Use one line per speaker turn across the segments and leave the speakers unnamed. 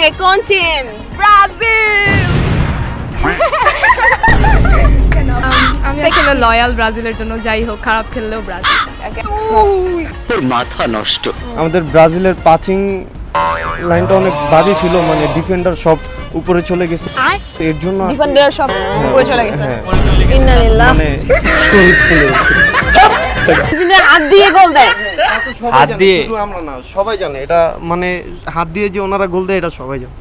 আজকে কোন team? Brazil.
আমি আসলে লয়াল ব্রাজিলের জন্য, যাই হোক খারাপ খেললেও ব্রাজিল।
তোর মাথা নষ্ট।
আমাদের ব্রাজিলের পাচিং লাইনটা অনেক বাজে ছিল, মানে ডিফেন্ডার সব উপরে চলে গেছে, এর জন্য
ডিফেন্ডার সব উপরে চলে গেছে।
হ্যাঁ,
ইন্নালিল্লাহ।
মানে শরীর ফুলে গেছে।
আর্জেন্টিনা হাত দিয়ে গোল দেয়।
হাত দিয়ে শুধু আমরা না, সবাই জানে এটা, মানে হাত দিয়ে যে ওনারা গোল দেয় এটা সবাই জানে।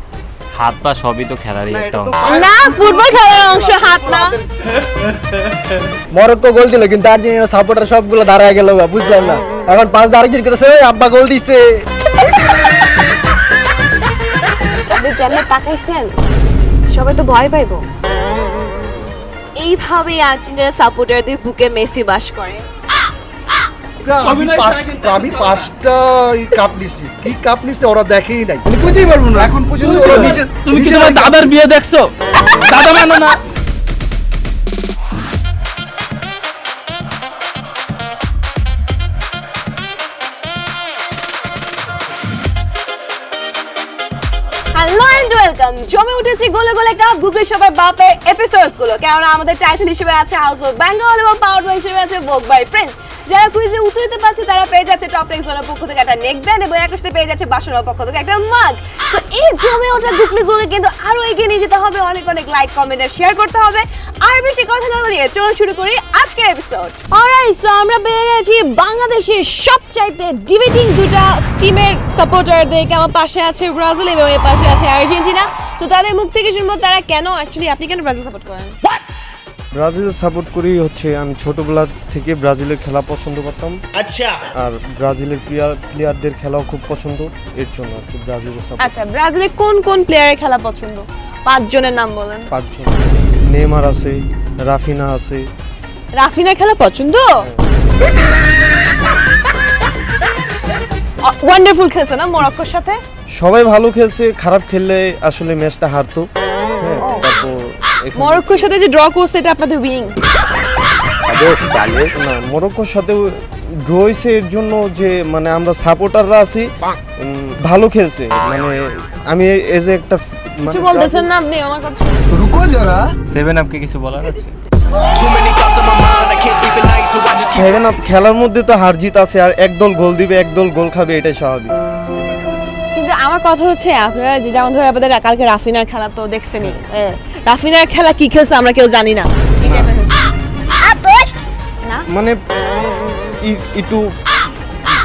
হাত পা সবই তো খেলারই একটা অংশ।
না, ফুটবল খেলার অংশ হাত না।
মরক্কো গোল দিল কিন্তু আর্জেন্টিনা সাপোর্টার সবগুলো দাঁড়ায় গেল, বুঝলাম না। এখন পাঁচ আর্জেন্টিনা করতেছে, ওই আব্বা গোল দিছে।
আপনি যেমন তাকাইছেন সবাই তো ভয় পাইবো। এইভাবেই আর্জেন্টিনা সাপোর্টারদের বুকে মেসি বাস করে।
আমি পাঁচটা কাপ নিছি, কি কাপ নিছে ওরা দেখেই নাই, আমি বুঝতেই পারবো না এখন পর্যন্ত। ওরা নিজের
তুমি কি তোমার দাদার বিয়ে দেখছো? দাদা মানো না।
Hello and welcome. জমে উঠেছে গোলে গোলে কাপ গুগল সবার বাপের এপিসোডস গুলো, কারণ আমাদের টাইটেল হিসেবে আছে হাউস অফ বেঙ্গল এবং পাওয়ার বয় হিসেবে আছে ভোগ বাই প্রিন্স। যারা কুইজে উত্তর দিতে পারছে তারা পেয়ে যাচ্ছে টপ টেক্স জোনের পক্ষ থেকে একটা নেক ব্যান্ড এবং একই সাথে পেয়ে যাচ্ছে বাসনের পক্ষ থেকে একটা মাগ। তো এই জমে ওঠা গুগলিগুলোকে কিন্তু আরো এগিয়ে নিয়ে যেতে হবে, অনেক অনেক লাইক কমেন্ট আর শেয়ার করতে হবে। আর বেশি কথা না বলিয়ে চলুন শুরু করি আজকের এপিসোড। অলরাইট, সো আমরা পেয়ে গেছি বাংলাদেশের সবচাইতে ডিবেটিং দুটা টিমের সাপোর্টারদেরকে। আমার পাশে আছে ব্রাজিল এবং এর পাশে আছে আর্জেন্টিনা। তো তাদের মুখ থেকে শুনবো তারা কেন, অ্যাকচুয়ালি আপনি কেন ব্রাজিল সাপোর্ট করেন?
ব্রাজিল সাপোর্ট করি হচ্ছে আমি ছোটবেলা থেকে ব্রাজিলের খেলা পছন্দ করতাম। আচ্ছা। আর ব্রাজিলের প্লেয়ারদের খেলাও খুব পছন্দ, এর জন্য আর কি ব্রাজিলের সাপোর্ট।
আচ্ছা, ব্রাজিলে কোন কোন প্লেয়ারের খেলা পছন্দ? 5 জনের নাম বলেন।
5 জন। নেইমার আছে, রাফিনা আছে।
রাফিনার খেলা পছন্দ? ওয়ান্ডারফুল খেলছে না মরক্কোর সাথে?
সবাই ভালো খেলছে, খারাপ খেললে আসলে ম্যাচটা হারতো। হ্যাঁ, তারপর
মরক্কোর সাথে যে ড্র করছে এটা আপনাদের উইং?
না, মরক্কোর সাথে ড্র হয়েছে এর জন্য যে মানে আমরা সাপোর্টাররা আছি, ভালো খেলছে। মানে আমি এজ এ একটা
কিছু বলতেছেন না আপনি আমার কথা?
রুকো যারা
7 আপকে কিছু বলার আছে?
7 আপ খেলার মধ্যে তো হার জিত আছে, আর একদল গোল দিবে একদল গোল খাবে, এটাই স্বাভাবিক।
কিন্তু আমার কথা হচ্ছে আপনারা যে যেমন ধরে আপনাদের কালকে রাফিনার খেলা তো দেখছেনই, রাফিনার খেলা কি খেলছে আমরা কেউ জানি না, এই টাইপের না
মানে একটু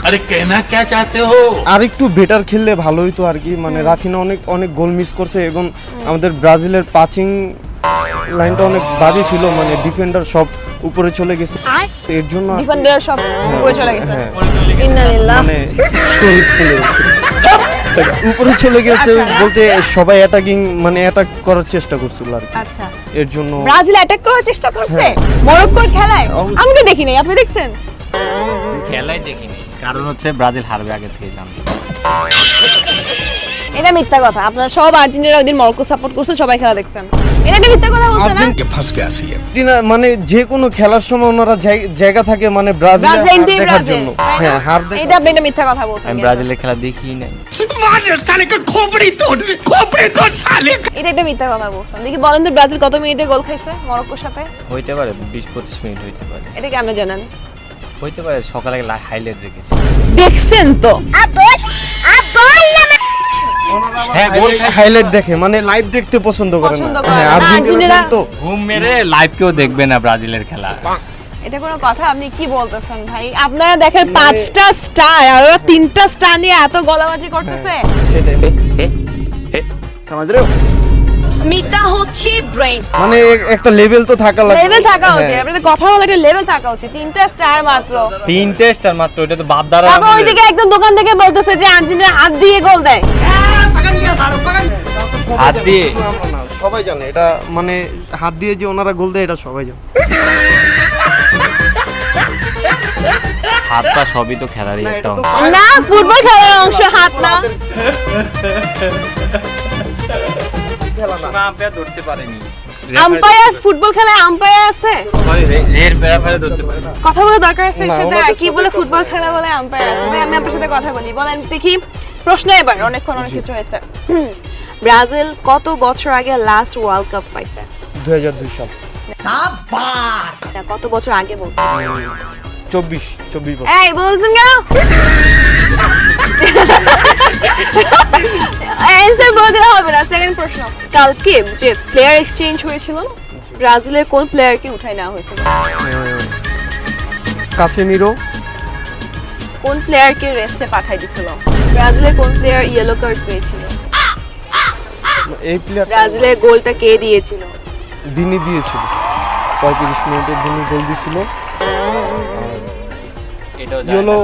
अरे कहना क्या चाहते हो?
আর একটু বেটার খেললে ভালো হইতো আর কি। মানে রাফিনা অনেক অনেক গোল মিস করছে এবং আমাদের ব্রাজিলের পাচিং লাইনটা অনেক বাজে ছিল, মানে ডিফেন্ডার সব উপরে চলে গেছে, এর জন্য
ডিফেন্ডার সব উপরে চলে গেছে।
হ্যাঁ,
ইন্নালিল্লাহ।
মানে শরীর ফুলে গেছে। উপরে চলে গেছে বলতে সবাই অ্যাটাকিং মানে অ্যাটাক করার চেষ্টা করছিল আর কি,
আচ্ছা,
এর জন্য
ব্রাজিল অ্যাটাক করার চেষ্টা করছে মরক্কোর খেলায়? আমি তো দেখি নাই, আপনি দেখছেন?
খেলাই দেখিনি, কারণ হচ্ছে ব্রাজিল হারবে আগে থেকে জানি।
এটা মিথ্যা কথা। আপনারা সব আর্জেন্টিনা ওইদিন মরক্কো সাপোর্ট করছেন, সবাই খেলা দেখছেন, এটা একটা মিথ্যা কথা বলছেন না?
আর্জেন্টিনা মানে যে কোনো খেলার সময় ওনারা জায়গা থাকে মানে ব্রাজিল দেখার জন্য। হ্যাঁ, হার
এটা আপনি একটা মিথ্যা কথা বলছেন।
আমি ব্রাজিলের খেলা দেখিই নাই।
এটা একটা মিথ্যা কথা বলছেন। দেখি বলেন তো ব্রাজিল কত মিনিটে গোল খাইছে মরক্কোর সাথে?
হইতে পারে 20-25 মিনিট হইতে পারে।
এটা কেমন জানেন?
হইতে পারে, সকালে হাইলাইট দেখেছি।
দেখছেন তো?
হ্যাঁ, গোল
হাইলাইট দেখে, মানে লাইভ দেখতে পছন্দ করে
পছন্দ
না।
করে
হ্যাঁ,
না,
আর্জেন্টিনা তো
ঘুম মেরে লাইভ কেউ দেখবে না ব্রাজিলের খেলা।
এটা কোনো কথা? আপনি কি বলতেছেন ভাই? আপনারা দেখেন 5টা স্টার আর ওরা 3টা স্টার নিয়ে এত গলাবাজি করতেছে।
সেটাই,
সমাজ রে
স্মিতা হচ্ছে ব্রেইন,
মানে একটা লেভেল তো থাকা লাগে,
লেভেল থাকা
হ্যাঁ।
উচিত। আপনাদের কথা বলে একটা লেভেল থাকা উচিত। 3টা স্টার মাত্র।
3 স্টার মাত্র, এটা তো বাপ দ্বারা।
তারপর ওইদিকে একদম দোকান থেকে বলতেছে যে আর্জেন্টিনা হাত দিয়ে গোল দেয়।
হাত দিয়ে
শুধু আমরা না, সবাই জানে এটা, মানে হাত দিয়ে যে ওনারা গোল দেয় এটা সবাই জানে।
হাত পা সবই তো খেলারই একটা অংশ।
না, ফুটবল খেলার অংশ হাত না।
আম্পায়ার ধরতে পারেনি।
আম্পায়ার ফুটবল খেলায় আম্পায়ার আছে?
রেড রেফারি ধরতে পারে।
কথা বলা দরকার আছে এর
না,
সাথে।
ওনাদের
কি বলে ফুটবল খেলা বলে আম্পায়ার আছে? ভাই আমি আপনার সাথে কথা বলি, বলেন দেখি প্রশ্ন এবার। অনেকক্ষণ অনেক কিছু হয়েছে। ব্রাজিল কত বছর আগে লাস্ট ওয়ার্ল্ড কাপ পাইছে?
2002 সাল।
না, কত বছর আগে বলছেন?
24 বছর।
এই বলছেন কেন? অ্যানসার বলতে হবে না। সেকেন্ড প্রশ্ন, কালকে যে প্লেয়ার এক্সচেঞ্জ হয়েছিল না, ব্রাজিলের কোন প্লেয়ারকে উঠাই নেওয়া হয়েছিল?
কাসেমিরো।
কোন প্লেয়ারকে রেস্টে পাঠাই দিছিল? ব্রাজিলের কোন প্লেয়ার ইয়েলো কার্ড পেয়েছিল?
এই প্লেয়ার
ব্রাজিলের গোলটা কে দিয়েছিল?
ভিনি দিয়েছিল। 35 মিনিটে ভিনি গোল দিয়েছিল।
এটাও
ইয়েলো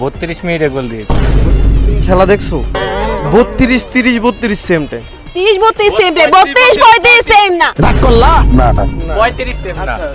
32 মিনিটে গোল দিয়েছে।
তুমি খেলা দেখছো? 32 30 32 same time.
30 32 same play, 32 35 same না।
35 সেম না।
আচ্ছা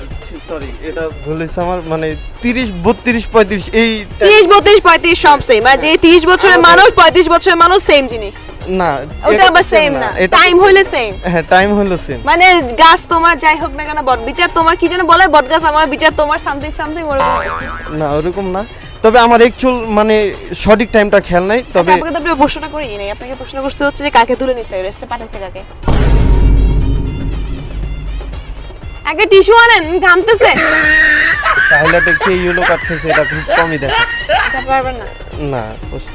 সরি, এটা ভুল হয়েছে আমার, মানে 30 32 35 এই
30 32 35 সব সেম। আর যে 30 বছরের মানুষ 35 বছরের মানুষ সেম জিনিস।
না
ওটা আবার সেম না, টাইম হইলে সেম।
হ্যাঁ টাইম হলো সেম।
মানে গাছ তোমার যাই হোক না কেন, বট বিচার তোমার কি যেন বলে, বট গাছ আমার বিচার তোমার, সামথিং সামথিং ওরকম কিছু।
না ওরকম না, তবে আমার অ্যাকচুয়াল মানে সঠিক টাইমটা খেয়াল নাই। তবে
আচ্ছা, আপনাকে তো আপনি প্রশ্নটা করি নাই, আপনাকে প্রশ্ন করতে হচ্ছে যে কাকে তুলে নিছে, রেস্টে পাঠাইছে কাকে? আগে টিস্যু আনেন, ঘামতেছে।
সাহিলাতে কে ইয়েলো কার্ড খেয়েছে এটা খুব কমই দেখা।
আচ্ছা পারবেন না।
না প্রশ্ন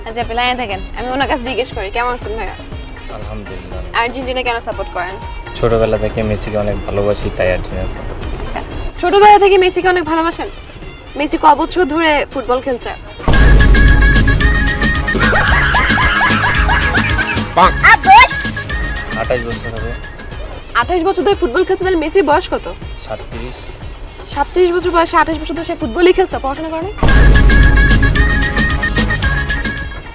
আচ্ছা আপনি লাইনে থাকেন, আমি ওনার কাছে জিজ্ঞেস করি। কেমন আছেন ভাইয়া?
আলহামদুলিল্লাহ।
আর্জেন্টিনা কেন সাপোর্ট করেন?
ছোটবেলা থেকে মেসিকে অনেক ভালোবাসি, তাই আর্জেন্টিনা।
আচ্ছা, ছোটবেলা থেকে মেসিকে অনেক ভালোবাসেন? মেসি কত বছর ধরে ফুটবল খেলছে?
28 বছর হবে।
28 বছর ধরে ফুটবল খেলছে, তাহলে মেসির বয়স কত?
37।
37 বছর বয়সে 28 বছর ধরে সে ফুটবলই খেলছে, পড়াশোনা করে না?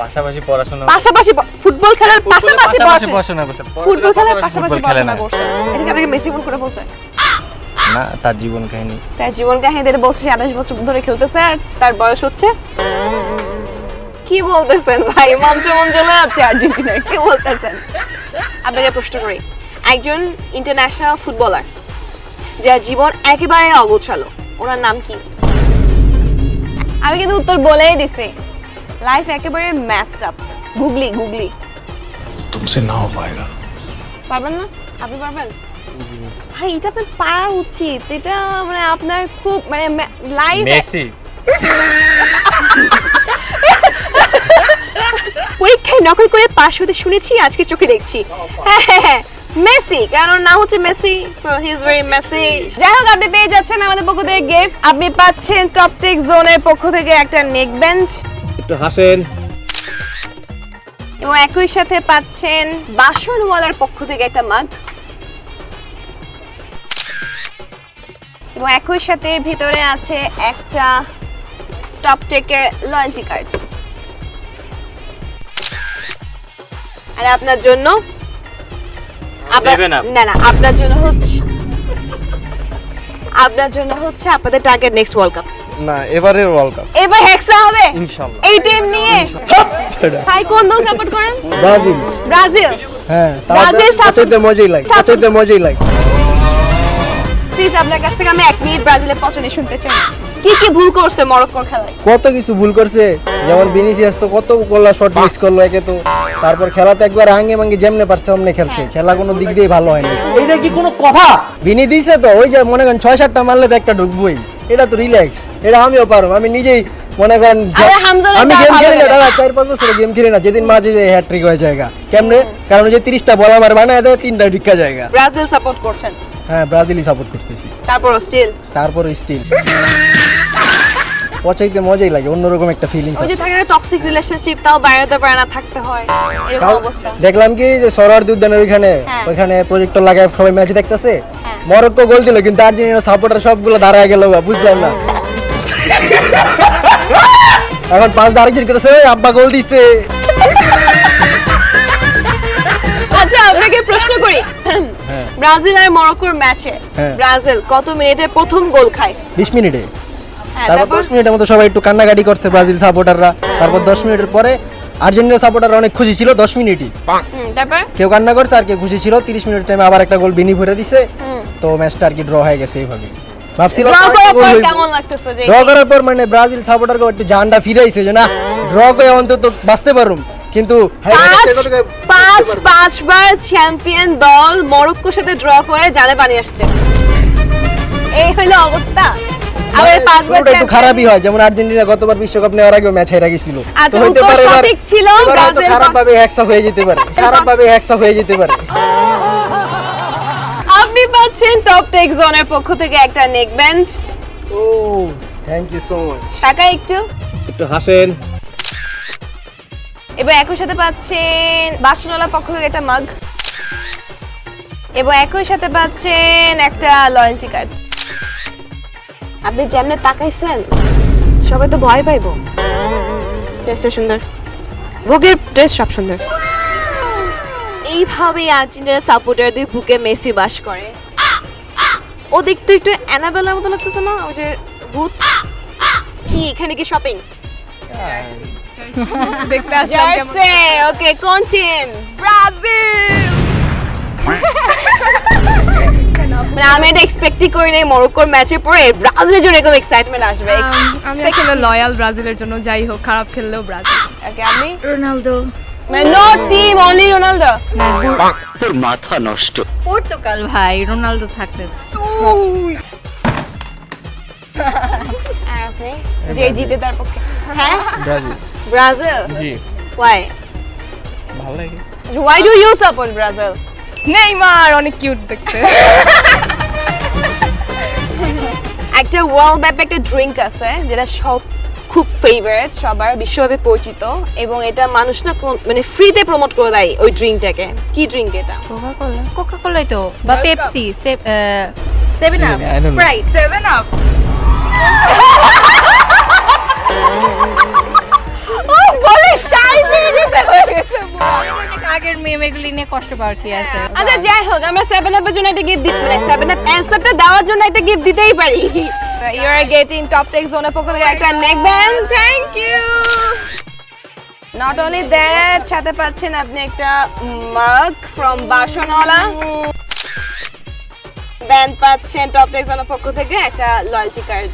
পাশাপাশি পড়াশোনা
পাশাপাশি ফুটবল খেলার পাশাপাশি
পড়াশোনা করছে।
ফুটবল খেলার পাশাপাশি
ফুটবল খেলে না।
পড়াশোনা করছে। এটা কি আপনাকে মেসি ফোন করে বলছে?
না, তার জীবন কাহিনী।
তার জীবন কাহিনী দিয়ে বলছে সে 28 বছর ধরে খেলতেছে আর তার বয়স হচ্ছে। কি বলতেছেন ভাই? মঞ্চ চলে যাচ্ছে আর্জেন্টিনার, কি বলতেছেন? আপনাকে প্রশ্ন করি, একজন ইন্টারন্যাশনাল ফুটবলার যার জীবন একেবারে অগোছালো, ওনার নাম কি? আমি কিন্তু উত্তর বলেই দিছি, লাইফ একেবারে ম্যাসড আপ। গুগলি গুগলি।
तुमसे ना हो पाएगा।
পারবেন না? আপনি পারবেন? ভাই এটা আপনার পারা উচিত, এটা মানে আপনার খুব মানে লাইফ।
মেসি।
পরীক্ষায় নকল করে পাশ হতে শুনেছি, আজকে চোখে দেখছি। হ্যাঁ হ্যাঁ হ্যাঁ, মেসি, কারণ নাম হচ্ছে Messi, so he is very Messi. যাই হোক, আপনি পেয়ে যাচ্ছেন আমাদের পক্ষ থেকে গিফট। আপনি পাচ্ছেন টপ টেক জোনের পক্ষ থেকে একটা নেক বেঞ্চ,
একটু হাসেন।
এবং একই সাথে পাচ্ছেন বাসনওয়ালার পক্ষ থেকে একটা মাগ, এবং একই সাথে ভিতরে আছে একটা টপ টেকের লয়্যালটি কার্ড। আর আপনার জন্য
Seven Up।
না না, আপনার জন্য হচ্ছে আপনাদের টার্গেট নেক্সট ওয়ার্ল্ড কাপ।
না এবারের ওয়ার্ল্ড কাপ
এবার হেক্সা হবে
ইনশাআল্লাহ।
এই টিম নিয়ে। ভাই কোন দল সাপোর্ট করেন?
ব্রাজিল।
ব্রাজিল।
হ্যাঁ,
ব্রাজিল support-
চাইতে মজাই লাগে, চাইতে মজাই লাগে।
প্লিজ আপনার কাছ থেকে আমি 1 মিনিট ব্রাজিলের পছন্দ শুনতে চাই। কি কি ভুল করছে মরক্কোর খেলায়?
কত কিছু ভুল করছে, যেমন ভিনিসিয়াস তো কত গোলা শট মিস করলো একে তো। তারপর খেলাতে একবার আঙ্গে মাঙ্গে যেমনে পারছে অমনে খেলছে, খেলা কোনো দিক দিয়ে ভালো হয়নি। এইটা কি কোনো কথা? ভিনি দিছে তো, ওই যে মনে করেন 6-7টা মারলে তো একটা ঢুকবই, এটা তো রিল্যাক্স। এটা আমিও পারবো, আমি নিজেই মনে করেন
আরে হামজার
আমি
এটা
গেম
ভালো
খেলি না,
লাগে।
দাদা 4-5 বছর গেম খেলি না, যেদিন মাঝে হ্যাট্রিক হয়ে জায়গা কেমনে, কারণ ওই যে 30টা বল আমার বানায় দেয়, 3টা ঢুকা জায়গা।
ব্রাজিল সাপোর্ট করছেন?
হ্যাঁ, ব্রাজিলই সাপোর্ট করতেছি।
তারপর স্টিল
তারপর স্টিল পচাইতে মজাই লাগে, অন্যরকম একটা ফিলিংস
ওই যে
আছে।
থাকে না টক্সিক রিলেশনশিপ, তাও বাইরেতে পারে না, থাকতে হয়, এরকম অবস্থা।
দেখলাম কি যে সরোয়ার্দী উদ্যানের ওইখানে
হ্যাঁ।
ওইখানে প্রজেক্টর লাগায় সবাই ম্যাচ দেখতেছে,
হ্যাঁ।
মরক্কো গোল দিল কিন্তু আর্জেন্টিনা সাপোর্টার সবগুলো দাঁড়ায় গেল, বুঝলাম না। এখন 5 আরেকজন করতেছে, ওই আব্বা গোল দিছে।
আচ্ছা আপনাকে প্রশ্ন করি, ব্রাজিল আর মরক্কোর ম্যাচে
হ্যাঁ।
ব্রাজিল কত মিনিটে প্রথম গোল খায়?
20 মিনিটে।
হ্যাঁ,
তারপর
তারপর
10 মিনিটের মতো সবাই একটু কান্নাকাটি করছে ব্রাজিল সাপোর্টাররা। তারপর 10 মিনিটের পরে আর্জেন্টিনা সাপোর্টাররা অনেক খুশি ছিল 10 মিনিটই।
তারপর
কেউ কান্না করছে আর কেউ খুশি ছিল। 30 মিনিট টাইমে আবার একটা গোল বিনি ভরে দিছে, তো ম্যাচটা আর কি ড্র হয়ে গেছে এইভাবে। ভাবছিলাম
ড্র করার পর
গোল হইবো।
কেমন লাগতেছে যে
ড্র করার পর মানে ব্রাজিল সাপোর্টারকে একটু জানটা ফিরাইছে যে না ড্র করে অন্তত বাঁচতে পারুম, কিন্তু
পাঁচবার চ্যাম্পিয়ন দল মরক্কোর সাথে ড্র করে জালে পানি আসছে, এই হইলো অবস্থা। আবার পাঁচবার
শুরুটা একটু
champion-
খারাপই হয়, যেমন আর্জেন্টিনা গতবার বিশ্বকাপ নেওয়ার আগে ম্যাচ হেরে গেছিল।
আচ্ছা,
তো হইতে
উত্তর
পারে
সঠিক ছিল, ব্রাজিল
খারাপভাবে হ্যাকসা হয়ে যেতে পারে, খারাপভাবে হ্যাকসা হয়ে যেতে পারে।
আপনি পাচ্ছেন টপ টেক জোনের পক্ষ থেকে একটা neck band.
Oh thank you so much.
টাকা একটু
একটু হাসেন।
এবং একই সাথে পাচ্ছেন বাসনওয়ালার পক্ষ থেকে একটা মাগ, এবং একই সাথে পাচ্ছেন একটা লয়্যালটি কার্ড। আপনি যেমনে তাকাইছেন সবাই তো ভয় পাইবো। ড্রেসটা সুন্দর, ভোগের ড্রেস সব সুন্দর। এইভাবেই আর্জেন্টিনার সাপোর্টারদের বুকে মেসি বাস করে। ও দেখতে একটু অ্যানাবেলার মতো লাগতেছে না, ওই যে ভূত। কি এখানে কি শপিং?
দেখতে আসলাম কেমন।
জার্সি, ওকে, কোন টিম? ব্রাজিল। মানে আমি এটা এক্সপেক্টই করি নাই মরক্কোর ম্যাচে পরে ব্রাজিলের জন্য এরকম এক্সাইটমেন্ট আসবে।
আমি আসলে লয়াল ব্রাজিলের জন্য, যাই হোক খারাপ খেললেও ব্রাজিল।
ওকে, আপনি
রোনালদো,
মানে no team, only Ronaldo.
Portugal ভাই, রোনালদো থাকলে
আর আপনি যে জিতে তার পক্ষে? হ্যাঁ,
ব্রাজিল।
ব্রাজিল।
G,
Why?
ভালো লাগে।
Why do you support Brazil?
Neymar অনেক কিউট দেখতে।
একটা ওয়ার্ল্ড ব্যাপী একটা ড্রিঙ্ক আছে যেটা সব খুব ফেভারিট, সবার বিশ্বব্যাপী পরিচিত, এবং এটা মানুষ না মানে ফ্রিতে প্রমোট করে দেয় ওই ড্রিঙ্কটাকে। কি ড্রিঙ্ক এটা?
কোকা কোলাই তো, বা Pepsi, 7 up,
I don't know.
Sprite.
7 up.
ও বলে শাই পেয়ে গেছে, হয়ে গেছে।
আগের মেম এগুলি নিয়ে কষ্ট পাওয়ার কি আছে?
আচ্ছা, যাই হোক, আমরা 7 আপের জন্য একটা গিফট দিতে, মানে 7 আপ অ্যানসারটা দেওয়ার জন্য একটা গিফট দিতেই পারি। You are getting top tech জোনের পক্ষ থেকে একটা neck band. Thank you. Not only that, সাথে পাচ্ছেন আপনি একটা মাগ ফ্রম বাসনওয়ালা। দেন পাচ্ছেন টপ টেক জোনের পক্ষ থেকে একটা loyalty card.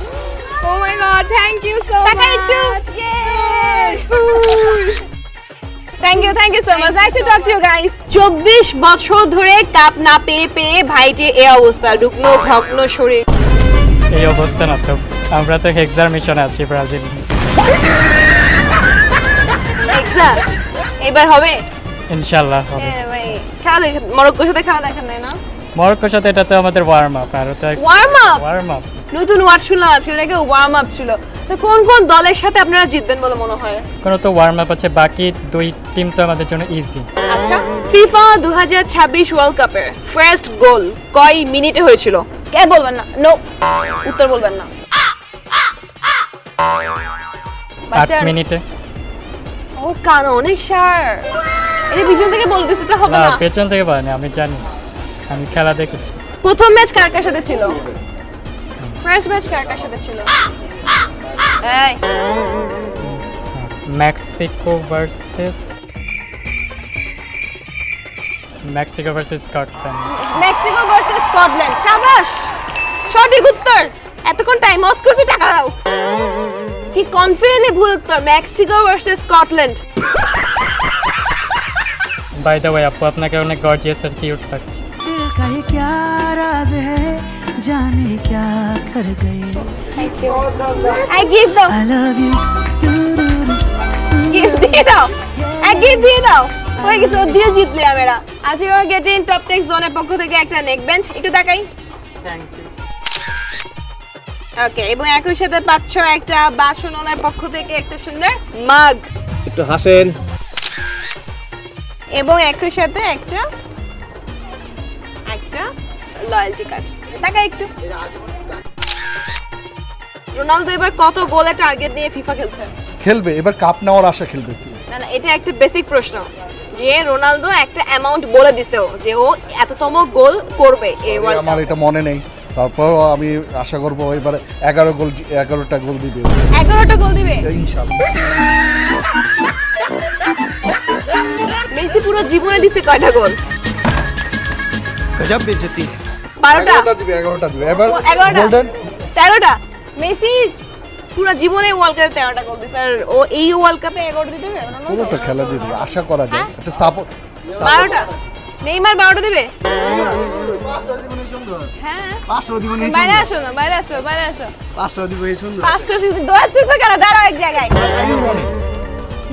Oh my God, thank you so
টাকা একটু। Thank you so much. Nice to talk to you guys. 24 বছর ধরে কাপ না পেয়ে পেয়ে ভাইটির এই অবস্থা, রুগ্ন ভগ্ন শরীর।
এই অবস্থা না তো, আমরা তো হেক্সার মিশনে আছি ব্রাজিল।
এক্সাম এবার হবে
ইনশাআল্লাহ হবে।
ভাই, খেলা দেখেন, মরক্কোর সাথে খেলা দেখেন নাই না?
মরক্কোর সাথে এটা তো আমাদের ওয়ার্ম আপ, আর তো
ওয়ার্ম আপ,
ওয়ার্ম আপ।
নতুন ওয়ার্ড শুনলাম আজকে, এটাকে ওয়ার্ম আপ ছিল। তো কোন কোন দলের সাথে আপনারা জিতবেন বলে মনে হয়?
কোনো তো ওয়ার্ম আপ আছে, বাকি দুই টিম তো আমাদের জন্য ইজি।
আচ্ছা, ফিফা 2026 ওয়ার্ল্ড কাপের ফার্স্ট গোল কয় মিনিটে হয়েছিল? কে বলবেন না? নো, উত্তর বলবেন না।
8 মিনিটে।
ও কান অনেক সার, এটা পিছন থেকে বলতেছে, এটা হবে
না,
না।
পেছন থেকে বলেনি, আমি জানি, আমি খেলা দেখেছি।
প্রথম ম্যাচ কার কার সাথে ছিল? ফার্স্ট ম্যাচ কার কার সাথে ছিল? এই
Mexico versus Scotland.
Mexico versus Scotland. শাবাশ, সঠিক উত্তর। এতক্ষণ টাইম লস করছি, টাকা দাও। কি কনফিডেন্টলি ভুল উত্তর, Mexico versus Scotland.
By the way আপু, আপনাকে অনেক গর্জিয়াস আর কিউট লাগছে।
আই গিভ দাও, গিভ দিয়ে দাও, গিভ দিয়ে দাও। হয়ে গেছে, ও দিয়ে জিতলে আমরা। আজ you are getting top tech জোনের পক্ষ থেকে একটা নেক বেঞ্চ। একটু দেখাই।
Thank you.
ওকে, এবং একই সাথে পাচ্ছ একটা বাসনওয়ালার পক্ষ থেকে একটা সুন্দর মাগ,
একটু হাসেন।
এবং একই সাথে একটা লয়্যালটি কার্ড। দেখা একটু। রোনালদো এবার কত গোলে টার্গেট নিয়ে ফিফা খেলছে?
খেলবে এবার কাপ নেওয়ার আশা, খেলবে।
না না, এটা একটা বেসিক প্রশ্ন, যে রোনালদো একটা অ্যামাউন্ট বলে দিছে যে ও এততম গোল করবে এই ওয়ার্ল্ড
আমার এটা মনে নেই, তারপরও আমি আশা করবো এবারে 11টা গোল দিবে
11টা গোল দিবে
ইনশাআল্লাহ।
মেসি পুরো জীবনে দিছে কয়টা গোল?
গজব বেজতি।
12টা।
11টা দিবে এবার
11টা।
গোল্ডেন
13টা মেসি পুরো জীবনে ওয়ার্ল্ড কাপে 13টা গোল দিছে আর ও এই ওয়ার্ল্ড কাপে 11টা দিতে পারবে না
কোনোটা খেলা দিয়ে দিবে, আশা করা যায় একটা সাপোর্ট
12টা নেইমার 12টা দিবে হ্যাঁ বাইরে আসো না বাইরে আসো 5টা শুধু দৌড়াচ্ছিস কেন দাঁড়াও এক জায়গায়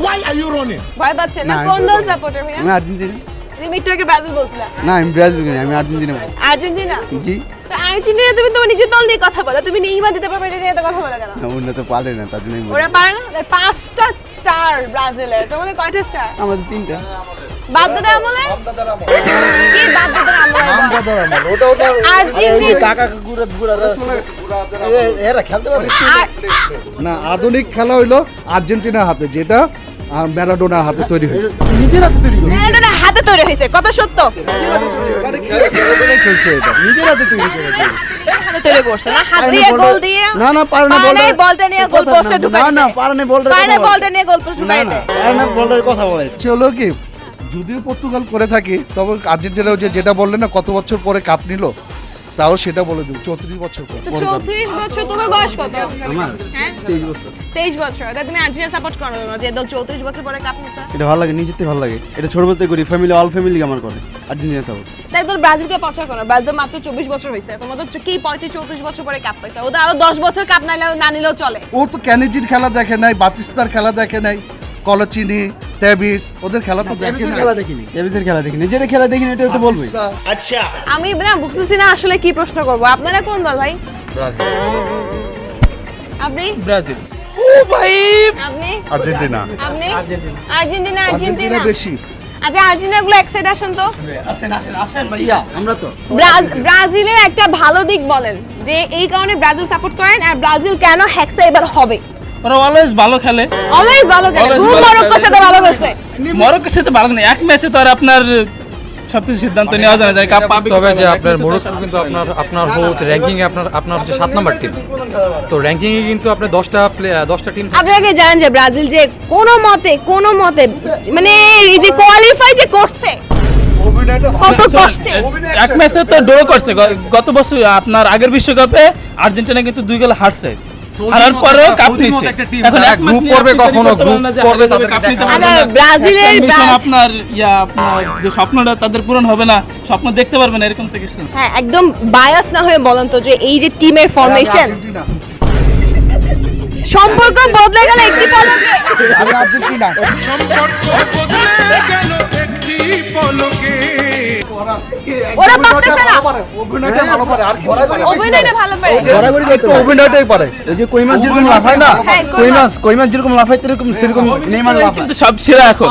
Why are you running?
ভয় পাচ্ছেন না কোন দল সাপোর্টার ভাইয়া
আমি আর্জেন্টিনা
তুমি একটু আগে ব্রাজিল বলছিলা
না আমি ব্রাজিল আমি আর্জেন্টিনা
আর্জেন্টিনা
জি
তো আর্জেন্টিনা তুমি তোমার নিজের দল নিয়ে কথা বলো তুমি নেইমার দিতে পারবে এটা নিয়ে এত কথা বলো কেন
অন্য তো পারে না তার জন্য
ওরা পারে না 5টা স্টার ব্রাজিলের তোমাদের কয়টা স্টার
আমাদের 3টা
বাগদাদ আমলে কি বাগদাদ আমলে
ওটা
আর্জেন্টিনা
কাকা গুড়া এরা খেলতে পারে
না, আধুনিক খেলা হইলো আর্জেন্টিনার হাতে, যেটা ম্যারাডোনার হাতে তৈরি হয়েছে।
নিজের হাতে তৈরি করে
ম্যারাডোনা হাতে তৈরি হয়েছে কত সত্য
খেলছে এটা
নিজের হাতে তৈরি করে
হাতে তৈরি করছে না হাত দিয়ে গোল দিয়ে
না না পারে না বলটা
বলটা নিয়ে গোল পোস্টে ঢুকাই
না না পারে না বলটা
পারে না বলটা নিয়ে গোল পোস্ট ঢুকাই দেয়
পারে না বলটার কথা বলে
হলো কি, যদিও পর্তুগাল করে থাকে তবে আর্জেন্টিনাও যেটা বললেন না কত বছর পরে কাপ নিল, তাও সেটা বলে দেব 34 বছর পর।
তো 34 বছর তোমার বয়স কত
আমার
হ্যাঁ
23 বছর
23 বছর তাই তুমি আর্জেন্টিনা সাপোর্ট করো না যে দল 34 বছর পরে কাপ নিছে
এটা ভালো লাগে নিজেতে ভালো লাগে এটা ছোটবেলাতে করি ফ্যামিলি অল ফ্যামিলি আমার করে আর্জেন্টিনা সাপোর্ট
তাই দল ব্রাজিলকে পছন্দ করো ব্রাজিল মাত্র 24 বছর হইছে তোমাদের কি 34 বছর পরে কাপ পাইছে ওদের আরো 10 বছর কাপ না নিলেও চলে
ও তো ক্যানিজির খেলা দেখে নাই, বাতিস্তার খেলা দেখে নাই, কলচিনি, তেবিস, ওদের খেলা তো দেখে না।
খেলা দেখিনি এবিদের খেলা দেখিনি যেটা খেলা দেখিনি এটা তো বলবই
আমি না বুঝতেছি না আসলে কি প্রশ্ন করব আপনারা কোন দল ভাই আপনি
ব্রাজিল
আপনি
আর্জেন্টিনা
আপনি আর্জেন্টিনা
বেশি।
আচ্ছা আর্জেন্টিনা গুলো এক সাইড আসেন তো
আসেন ভাইয়া আমরা তো
ব্রাজিলের একটা ভালো দিক বলেন যে এই কারণে ব্রাজিল সাপোর্ট করেন আর ব্রাজিল কেন হেক্সা এবার হবে
ওরা অলওয়েজ ভালো খেলে
অলওয়েজ ভালো খেলে
Always
গ্রুপ
ভালো
মরক্কোর সাথে ভালো গেছে
মরক্কোর সাথে ভালো না এক ম্যাচে তো আর আপনার সবকিছু সিদ্ধান্ত নেওয়া যায় না যে কাপ পাবে
তবে যে আপনার মরক্কো কিন্তু আপনার হচ্ছে র্যাঙ্কিং এ আপনার হচ্ছে 7 নাম্বার টিম তো র্যাঙ্কিং এ কিন্তু আপনি 10টা টিম
আপনারা কি জানেন যে ব্রাজিল যে কোনো মতে মানে এই যে কোয়ালিফাই যে করছে কত কষ্টে
এক ম্যাচে তো ড্র করছে গত বছর আপনার আগের বিশ্বকাপে আর্জেন্টিনা কিন্তু 2 গোলে হারছে হারার পরেও কাপ নিছে এখন এক গ্রুপ পর্বে কখনো গ্রুপ পর্বে তাদের কাপ নিতে পারবে না
ব্রাজিলের
আপনার যে স্বপ্নটা তাদের পূরণ হবে না স্বপ্ন দেখতে পারবে না এরকম তো কিছু না
হ্যাঁ একদম বায়াস না হয়ে বলেন তো যে এই যে টিমের ফরমেশন সম্পর্ক বদলে গেল একটি পলকে
আমি আর্জেন্টিনা।
ওরা পারতেছে না
অভিনয়টা ভালো পারে, আর কিছু পারে না।
অভিনয়টা ভালো পারে
বরাবরই
একটু অভিনয়টাই পারে।
ওই যে কই মাছ যেরকম লাফায় না
হ্যাঁ,
কই মাছ যেরকম লাফায় সেরকম নেইমার লাফায়
কিন্তু সব সেরা এখন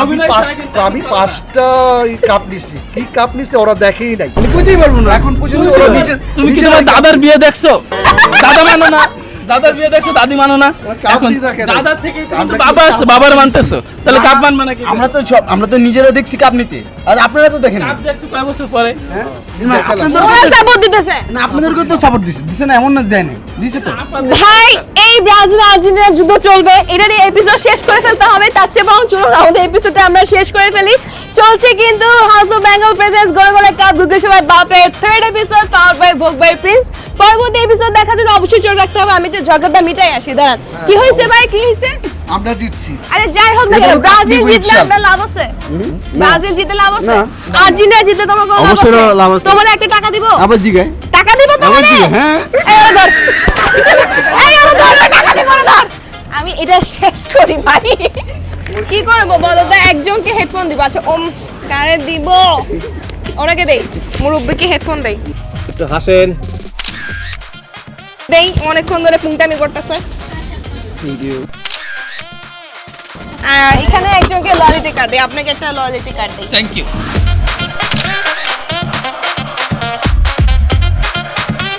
আমি পাঁচটা কাপ নিছি, কি কাপ নিছে ওরা দেখেই নাই,
বুঝতেই পারবো না
এখন পর্যন্ত ওরা নিজের
তুমি কি তোমার দাদার বিয়ে দেখছো দাদা মানো না দাদার বিয়ে দেখছো দাদি মানো না
কাপ
এখন
দিয়ে দেখে না।
দাদার থেকে কিন্তু
আমরা
বাবা আসছে বাবার মানতেছো তাহলে কাপ মানবে না কি
আমরা তো নিজেরা দেখছি কাপ নিতে আর আপনারা তো দেখেন না
কাপ দেখছো কয় বছর পরে
ওরা সাপোর্ট দিতেছে
না আপনাদেরকে তো সাপোর্ট দিছে না এমন না দেয় না দিছে তো
ভাই এই ব্রাজিল আর্জেন্টিনার যুদ্ধ চলবে এটার এপিসোড শেষ করে ফেলতে হবে তার চেয়ে বরং চলুন আমাদের এপিসোডটা আমরা শেষ করে ফেলি চলছে কিন্তু হাউস অফ বেঙ্গল প্রেজেন্টস গোলে গোলে কাপ গুগল সবাই বাপের 3rd এপিসোড পাওয়ার বাই ভোগ বাই প্রিন্স পরবর্তী এপিসোড দেখার জন্য অবশ্যই চোখ রাখতে হবে আমি তো ঝগড়াটা মিটাই আসি দাঁড়ান কি হয়েছে ভাই কি হয়েছে
আমরা জিতছি।
আরে যাই হোক না কেন ব্রাজিল জিতলে আপনার লাভ আছে ব্রাজিল জিতলে লাভ আছে আর্জেন্টিনা জিতলে তোমার কোনো
অবশ্যই লাভ আছে।
তোমার একটা টাকা দিব
আবার জিগায়
টাকা দিব তোমার
হ্যাঁ
এই ওরা ধর টাকা দিব ওরা ধর আমি এটা শেষ করি ভাই কি করব বলো তো একজনকে হেডফোন দিব আচ্ছা ওম কারে দিব ওনাকে দেই মুরব্বিকে হেডফোন দেই
একটু হাসেন
দেই অনেকক্ষণ ধরে পুংটামি করতেছে
থ্যাংক ইউ
এখানে একজনকে লয়ালিটি কার্ড দেই আপনাকে একটা লয়ালিটি কার্ড দেই
থ্যাংক ইউ